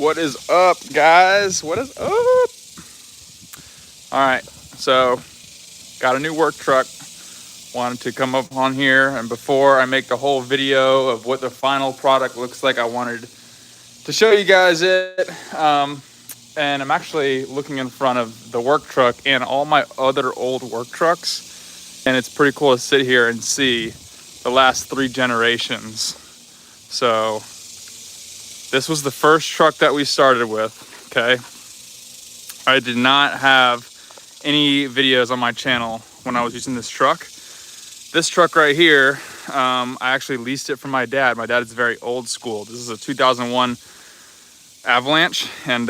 What is up, guys? What is up? All right, so got a new work truck. Wanted to come up on here, and before I make the whole video of what the final product looks like, I wanted to show you guys it. And I'm actually looking in front of the work truck and all my other old work trucks, and it's pretty cool to sit here and see the last 3 generations. So this was the first truck that we started with, okay? I did not have any videos on my channel when I was using this truck. This truck right here, I actually leased it from my dad. My dad is very old school. This is a 2001 Avalanche, and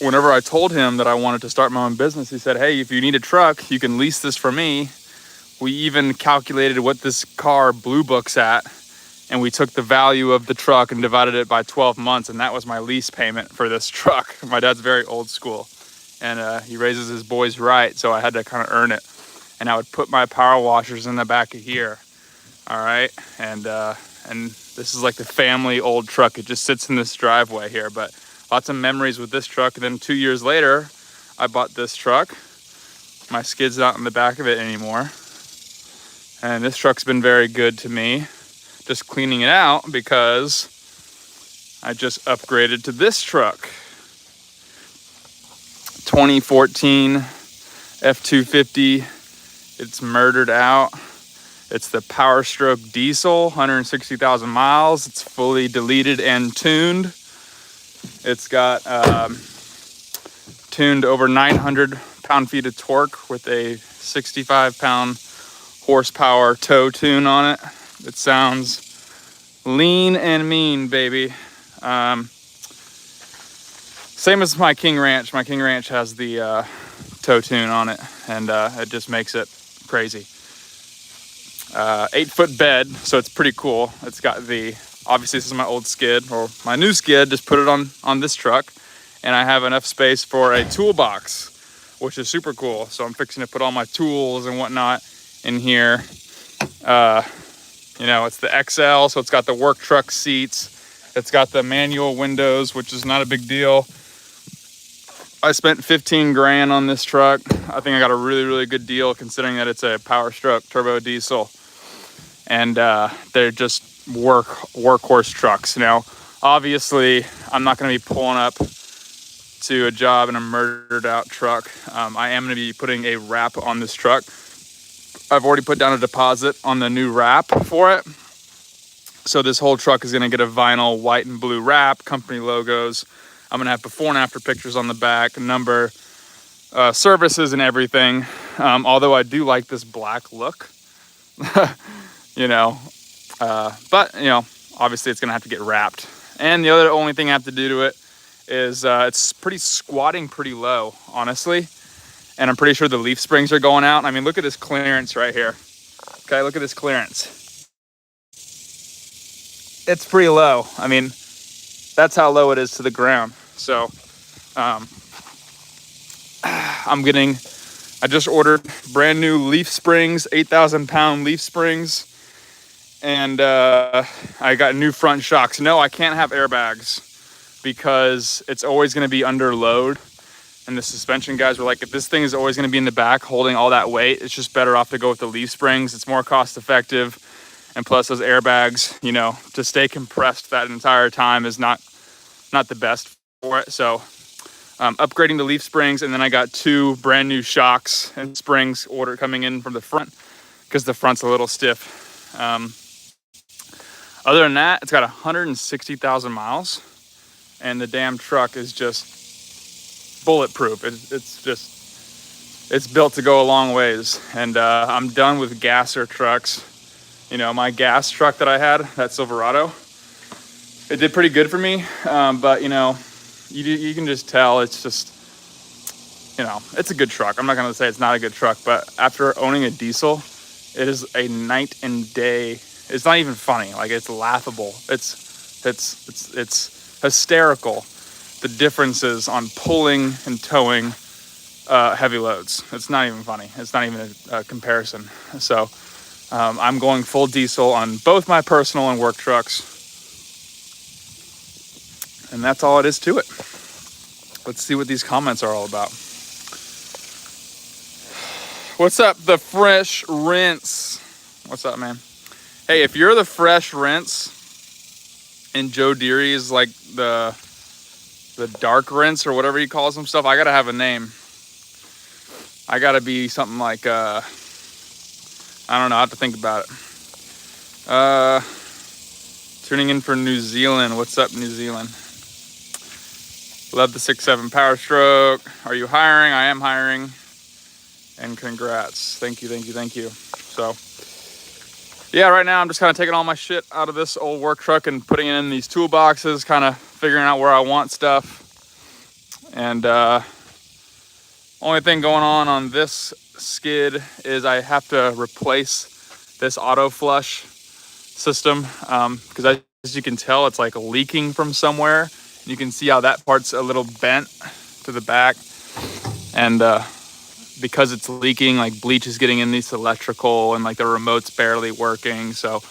whenever I told him that I wanted to start my own business, he said, hey, if you need a truck, you can lease this from me. We even calculated what this car blue books at, and we took the value of the truck and divided it by 12 months, and that was my lease payment for this truck. My dad's very old school, and he raises his boys right, so I had to kind of earn it. And I would put my power washers in the back of here, all right? And this is like the family old truck. It just sits in this driveway here, but lots of memories with this truck. And then 2 years later, I bought this truck. My skid's not in the back of it anymore. And this truck's been very good to me. Just cleaning it out because I just upgraded to this truck. 2014 F250. It's murdered out. It's the Power Stroke diesel, 160,000 miles. It's fully deleted and tuned. It's got tuned over 900 pound-feet of torque with a 65 pound horsepower tow tune on it. It sounds lean and mean, baby. Same as my King Ranch. My King Ranch has the tow tune on it, and it just makes it crazy. 8-foot bed, so it's pretty cool. It's got obviously this is my old skid, or my new skid, just put it on this truck, and I have enough space for a toolbox, which is super cool. So I'm fixing to put all my tools and whatnot in here. It's the XL, so it's got the work truck seats. It's got the manual windows, which is not a big deal. I spent 15 grand on this truck. I think I got a really, really good deal considering that it's a Power Stroke turbo diesel. And they're just workhorse trucks. Now, obviously, I'm not going to be pulling up to a job in a murdered out truck. I am going to be putting a wrap on this truck. I've already put down a deposit on the new wrap for it. So this whole truck is going to get a vinyl white and blue wrap, company logos. I'm going to have before and after pictures on the back, number, services and everything. Although I do like this black look, but obviously it's going to have to get wrapped. And the only thing I have to do to it is it's squatting pretty low, honestly. And I'm pretty sure the leaf springs are going out. I mean, look at this clearance right here. Okay, look at this clearance. It's pretty low. I mean, that's how low it is to the ground. So I just ordered brand new leaf springs, 8,000 pound leaf springs. And I got new front shocks. No, I can't have airbags because it's always going to be under load. And the suspension guys were like, if this thing is always going to be in the back holding all that weight, it's just better off to go with the leaf springs. It's more cost effective. And plus those airbags, to stay compressed that entire time is not the best for it. So upgrading the leaf springs, and then I got 2 brand new shocks and springs coming in from the front because the front's a little stiff. Other than that, it's got 160,000 miles, and the damn truck is just bulletproof. It's built to go a long ways, and I'm done with gasser trucks. My gas truck that I had, that Silverado, it did pretty good for me, but you can just tell it's just, it's a good truck. I'm not gonna say it's not a good truck, but after owning a diesel, it is a night and day. It's not even funny. Like, it's laughable. It's hysterical, the differences on pulling and towing heavy loads. It's not even funny. It's not even a comparison. So I'm going full diesel on both my personal and work trucks. And that's all it is to it. Let's see what these comments are all about. What's up, the Fresh Rinse? What's up, man? Hey, if you're the Fresh Rinse and Joe Deary is like the Dark Rinse or whatever he calls himself, I gotta have a name. I gotta be something like, I don't know, I have to think about it. Tuning in for New Zealand. What's up, New Zealand? Love the 6.7 Power Stroke. Are you hiring? I am hiring. And congrats. Thank you, thank you, thank you. So, yeah, right now I'm just kind of taking all my shit out of this old work truck and putting it in these toolboxes, kind of figuring out where I want stuff. And only thing going on this skid is I have to replace this auto flush system because as you can tell, it's like leaking from somewhere. You can see how that part's a little bent to the back, and because it's leaking, like bleach is getting in this electrical, and like the remote's barely working. So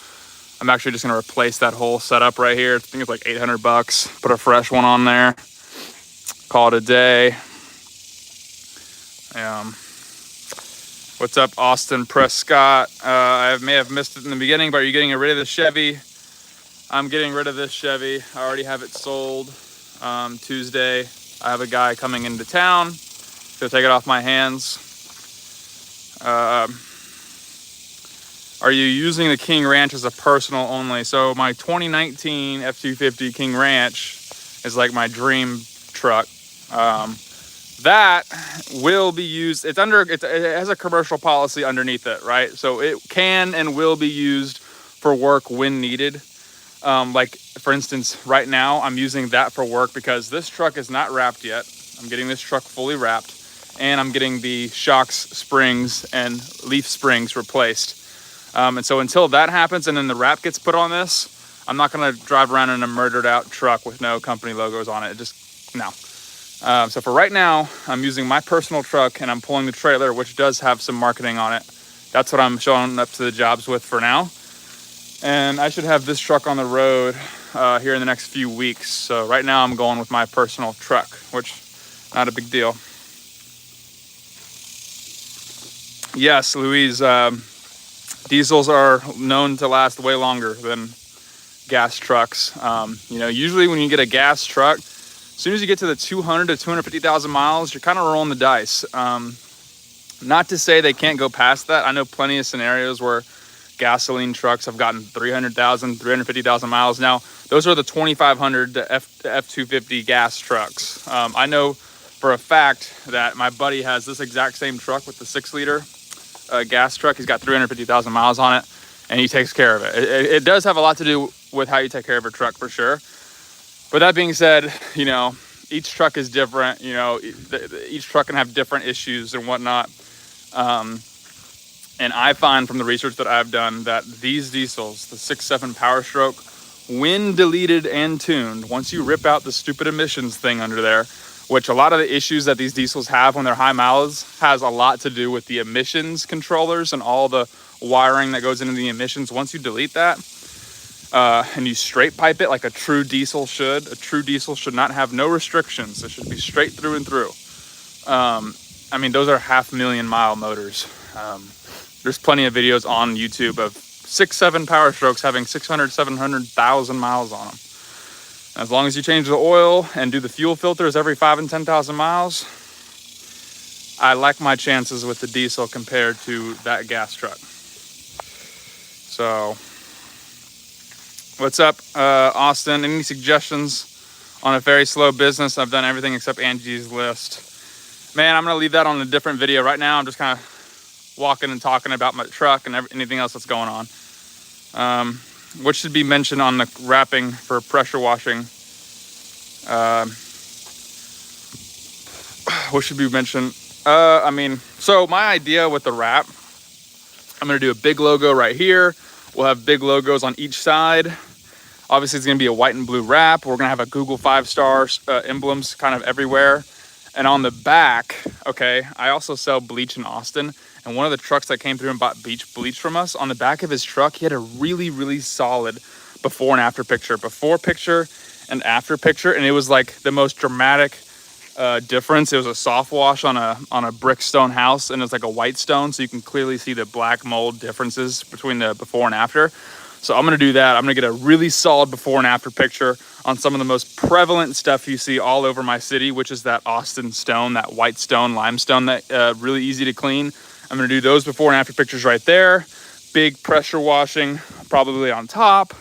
I'm actually just gonna replace that whole setup right here. I think it's like $800. Put a fresh one on there. Call it a day. What's up, Austin Prescott? I may have missed it in the beginning, but are you getting rid of the Chevy? I'm getting rid of this Chevy. I already have it sold. Tuesday, I have a guy coming into town to take it off my hands. Are you using the King Ranch as a personal only? So my 2019 F-250 King Ranch is like my dream truck. That will be used. It has a commercial policy underneath it, right? So it can and will be used for work when needed. Like for instance, right now I'm using that for work because this truck is not wrapped yet. I'm getting this truck fully wrapped, and I'm getting the shocks, springs, and leaf springs replaced. And so until that happens and then the wrap gets put on this, I'm not gonna drive around in a murdered out truck with no company logos on it. No. So for right now, I'm using my personal truck and I'm pulling the trailer, which does have some marketing on it. That's what I'm showing up to the jobs with for now. And I should have this truck on the road here in the next few weeks. So right now I'm going with my personal truck, which not a big deal. Yes, Louise, diesels are known to last way longer than gas trucks. Usually when you get a gas truck, as soon as you get to the 200 to 250,000 miles, you're kind of rolling the dice. Not to say they can't go past that. I know plenty of scenarios where gasoline trucks have gotten 300,000, 350,000 miles. Now, those are the 2,500 to F-250 gas trucks. I know for a fact that my buddy has this exact same truck with the 6-liter gas truck. He's got 350,000 miles on it, and he takes care of it. It does have a lot to do with how you take care of a truck for sure. But that being said, each truck is different. Each truck can have different issues and whatnot. And I find from the research that I've done that these diesels, the 6.7 Power Stroke, when deleted and tuned, once you rip out the stupid emissions thing under there, which a lot of the issues that these diesels have when they're high miles has a lot to do with the emissions controllers and all the wiring that goes into the emissions. Once you delete that, and you straight pipe it like a true diesel should not have no restrictions. It should be straight through and through. Those are 500,000 mile motors. There's plenty of videos on YouTube of 6.7 Power Strokes having 600, 700,000 miles on them. As long as you change the oil and do the fuel filters every 5 and 10,000 miles, I like my chances with the diesel compared to that gas truck. So, what's up, Austin? Any suggestions on a very slow business? I've done everything except Angie's List. Man, I'm gonna leave that on a different video. Right now, I'm just kind of walking and talking about my truck and anything else that's going on. What should be mentioned on the wrapping for pressure washing? What should be mentioned? So my idea with the wrap, I'm gonna do a big logo right here. We'll have big logos on each side. Obviously, it's gonna be a white and blue wrap. We're gonna have a Google 5-star emblems kind of everywhere. And on the back, okay, I also sell bleach in Austin. And one of the trucks that came through and bought bleach from us, on the back of his truck, he had a really, really solid before and after picture. Before picture and after picture, and it was like the most dramatic difference. It was a soft wash on a brick stone house, and it's like a white stone, so you can clearly see the black mold differences between the before and after. So I'm gonna do that. I'm gonna get a really solid before and after picture on some of the most prevalent stuff you see all over my city, which is that Austin stone, that white stone, limestone, that really easy to clean. I'm gonna do those before and after pictures right there. Big pressure washing probably on top.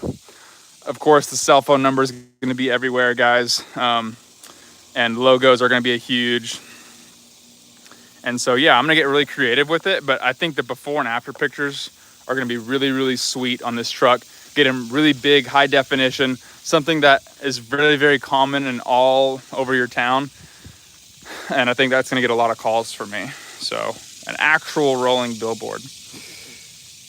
Of course, the cell phone number is gonna be everywhere, guys. And logos are gonna be a huge. And so, yeah, I'm gonna get really creative with it, but I think the before and after pictures are gonna be really, really sweet on this truck. Get them really big, high definition, something that is very, very common in all over your town. And I think that's gonna get a lot of calls for me. So, an actual rolling billboard.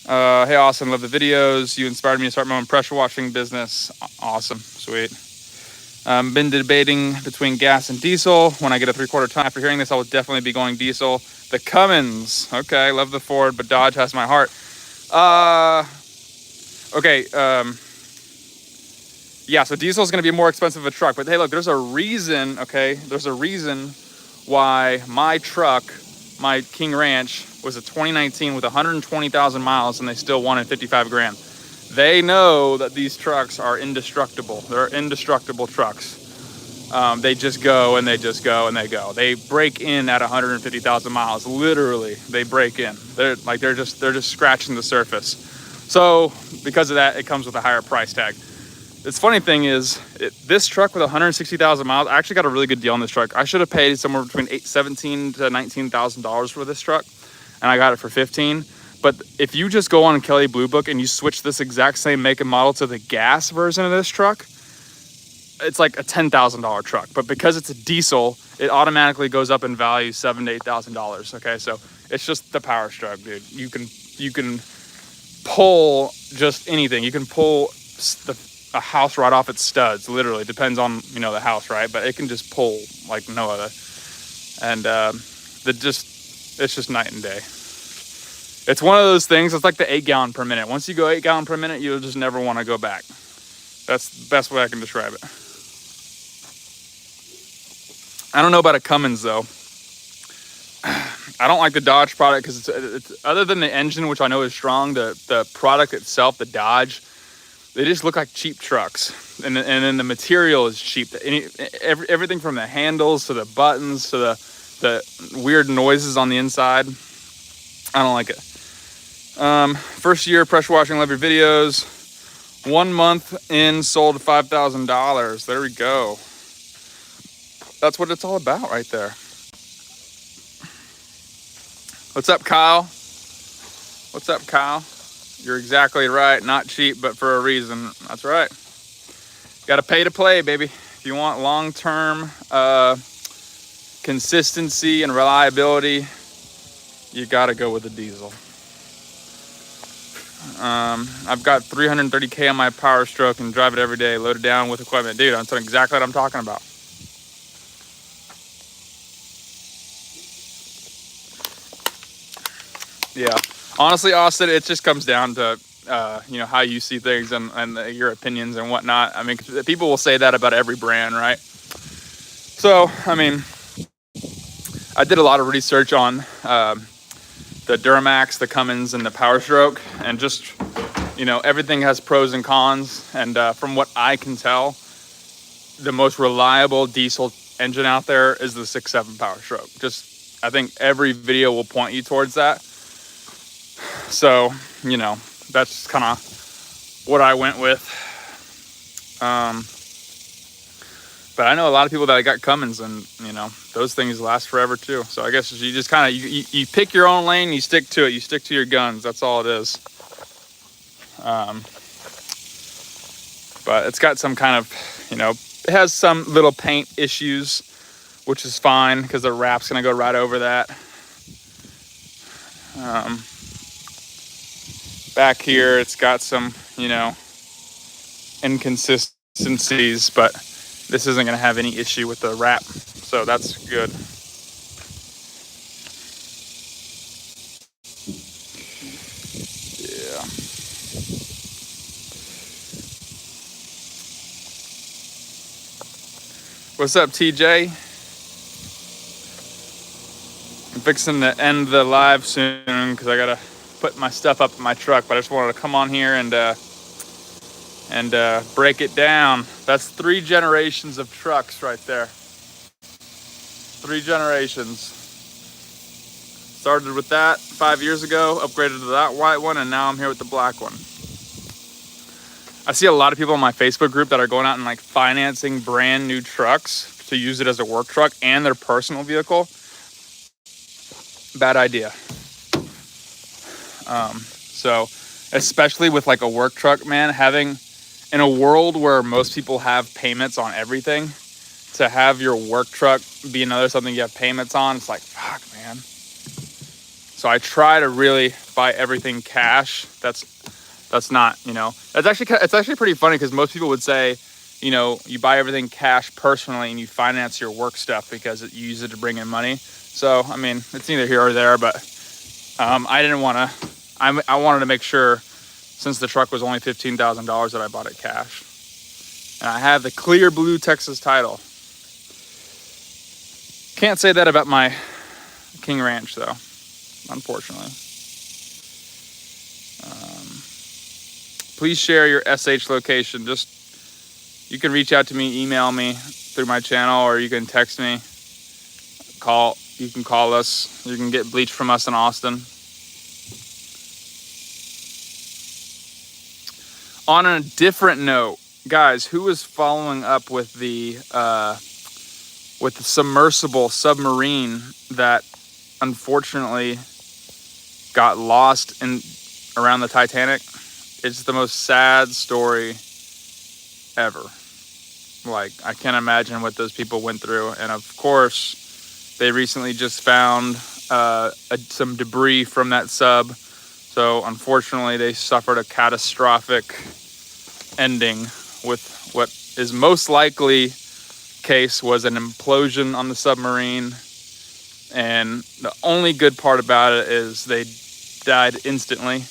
Hey, Austin, love the videos. You inspired me to start my own pressure washing business. Awesome, sweet. Been debating between gas and diesel. When I get a 3/4 ton after hearing this, I will definitely be going diesel. The Cummins, okay, love the Ford, but Dodge has my heart. Okay, yeah, so diesel is going to be a more expensive of a truck, but hey, look, there's a reason, okay? There's a reason why my truck, my King Ranch, was a 2019 with 120,000 miles, and they still wanted 55 grand. They know that these trucks are indestructible. They're indestructible trucks. They just go and they just go and they go. They break in at 150,000 miles. Literally, they break in. They're just scratching the surface. So because of that, it comes with a higher price tag. This funny thing is, this truck with 160,000 miles, I actually got a really good deal on this truck. I should have paid somewhere between $17,000 to $19,000 for this truck, and I got it for $15,000. But if you just go on Kelley Blue Book and you switch this exact same make and model to the gas version of this truck, it's like a $10,000 truck. But because it's a diesel, it automatically goes up in value $7,000 to $8,000. Okay, so it's just the power stroke, dude. You can pull just anything. You can pull a house right off its studs. Literally, depends on the house, right? But it can just pull like no other. And it's just night and day. It's one of those things. It's like the 8 gallon per minute. Once you go 8 gallon per minute, you'll just never want to go back. That's the best way I can describe it. I don't know about a Cummins though. I don't like the Dodge product because it's other than the engine, which I know is strong, the product itself, the Dodge, they just look like cheap trucks. And then the material is cheap. Everything from the handles to the buttons to the weird noises on the inside. I don't like it. First year pressure washing, love your videos. 1 month in, sold $5,000. There we go. That's what it's all about right there. What's up, Kyle? What's up, Kyle? You're exactly right. Not cheap, but for a reason. That's right. Got to pay to play, baby. If you want long-term consistency and reliability, you got to go with a diesel. I've got 330K on my Power Stroke and drive it every day, loaded down with equipment. Dude, that's exactly what I'm talking about. Yeah. Honestly, Austin, it just comes down to, how you see things and your opinions and whatnot. I mean, people will say that about every brand, right? So, I mean, I did a lot of research on the Duramax, the Cummins, and the Power Stroke, and just, everything has pros and cons. And from what I can tell, the most reliable diesel engine out there is the 6.7 Power Stroke. Just, I think every video will point you towards that. So, that's kind of what I went with. But I know a lot of people that got Cummins, and those things last forever too. So I guess you just kind of you pick your own lane, you stick to it, you stick to your guns. That's all it is. But it's got some kind of, it has some little paint issues, which is fine because the wrap's gonna go right over that. Back here, it's got some, inconsistencies, but this isn't going to have any issue with the wrap, so that's good. Yeah. What's up, TJ? I'm fixing to end the live soon because I gotta put my stuff up in my truck, but I just wanted to come on here and break it down. That's 3 generations of trucks right there. 3 generations. Started with that 5 years ago, upgraded to that white one, and now I'm here with the black one. I see a lot of people in my Facebook group that are going out and like financing brand new trucks to use it as a work truck and their personal vehicle. Bad idea. So especially with like a work truck, man, having, in a world where most people have payments on everything, to have your work truck be another something you have payments on, it's like, fuck, man. So I try to really buy everything cash. That's not, you know, it's actually pretty funny because most people would say, you know, you buy everything cash personally and you finance your work stuff because you use it to bring in money. So, I mean, it's neither here or there, but I didn't want to, I wanted to make sure, since the truck was only $15,000, that I bought it cash. And I have the clear blue Texas title. Can't say that about my King Ranch, though, unfortunately. Please share your SH location. Just, you can reach out to me, email me through my channel, or you can text me. You can call us. You can get bleach from us in Austin. On a different note, guys, who is following up with the submersible submarine that unfortunately got lost around the Titanic? It's the most sad story ever. Like, I can't imagine what those people went through. And of course, they recently just found some debris from that sub. So unfortunately, they suffered a catastrophic ending with what is most likely case was an implosion on the submarine. And the only good part about it is they died instantly.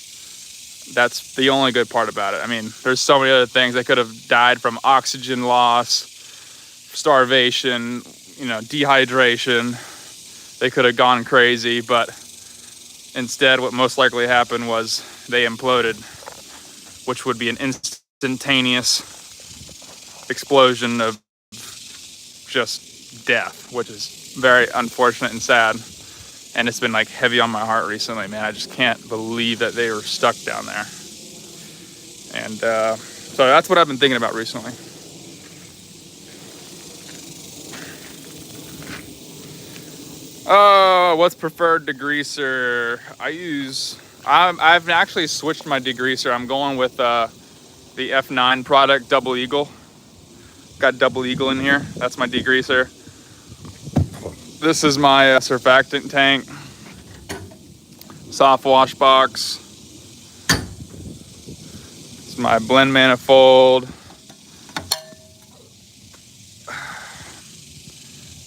That's the only good part about it. I mean, there's so many other things. They could have died from oxygen loss, starvation, you know, dehydration. They could have gone crazy, but instead what most likely happened was they imploded, which would be an instantaneous explosion of just death, which is very unfortunate and sad. And it's been like heavy on my heart recently, man. I just can't believe that they were stuck down there. And so that's what I've been thinking about recently. Oh, what's preferred degreaser? I've actually switched my degreaser. I'm going with the F9 product, Double Eagle. Got Double Eagle in here. That's my degreaser. This is my surfactant tank, soft wash box. It's my blend manifold.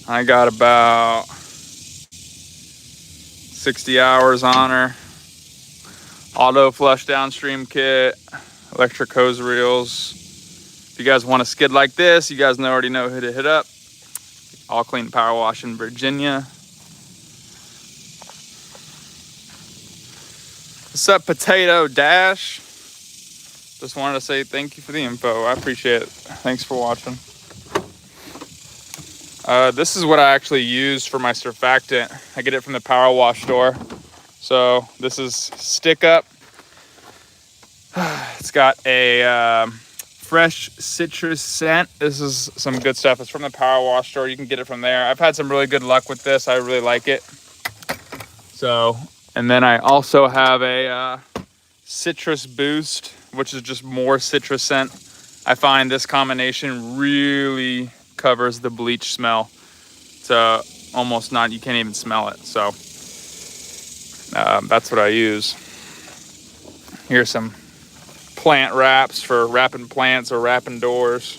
I got about 60 hours on her. Auto flush downstream kit, electric hose reels. If you guys want a skid like this, you guys already know who to hit up. All Clean Power Wash in Virginia. What's up, Potato Dash? Just wanted to say thank you for the info. I appreciate it. Thanks for watching. This is what I actually use for my surfactant. I get it from the Power Wash store. So this is Stick Up. It's got a fresh citrus scent. This is some good stuff. It's from the Power Wash store. You can get it from there. I've had some really good luck with this. I really like it. So, and then I also have a Citrus Boost, which is just more citrus scent. I find this combination really covers the bleach smell. It's almost not, you can't even smell it. So that's what I use. Here's some plant wraps for wrapping plants or wrapping doors.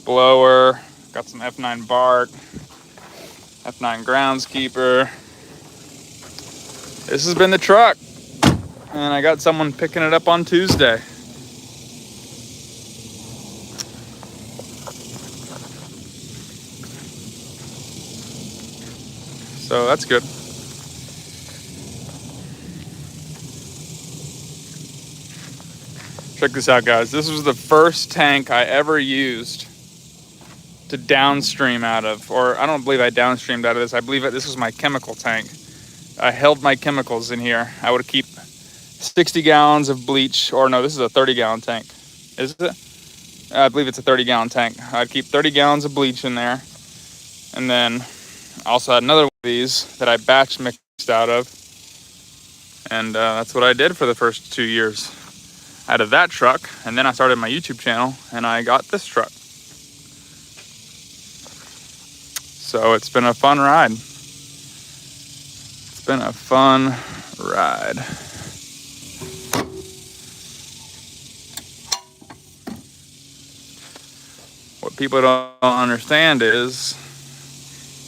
Blower, got some F9 bark, F9 groundskeeper. This has been the truck, and I got someone picking it up on Tuesday. So that's good. Check this out, guys. This was the first tank I ever used to downstream out of, or I don't believe I downstreamed out of this. I believe that this was my chemical tank. I held my chemicals in here. I would keep 60 gallons of bleach, or no, this is a 30-gallon tank. Is it? I believe it's a 30-gallon tank. I'd keep 30 gallons of bleach in there, and then I also had another one of these that I batch mixed out of, and that's what I did for the first 2 years out of that truck. And then I started my YouTube channel, and I got this truck. So it's been a fun ride. It's been a fun ride. What people don't understand is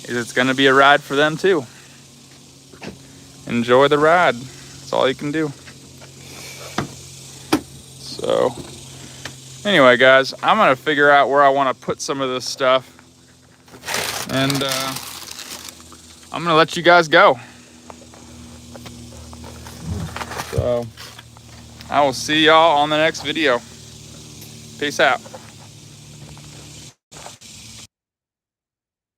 it's going to be a ride for them too. Enjoy the ride. That's all you can do. So anyway, guys, I'm going to figure out where I want to put some of this stuff. And I'm going to let you guys go. So I will see y'all on the next video. Peace out.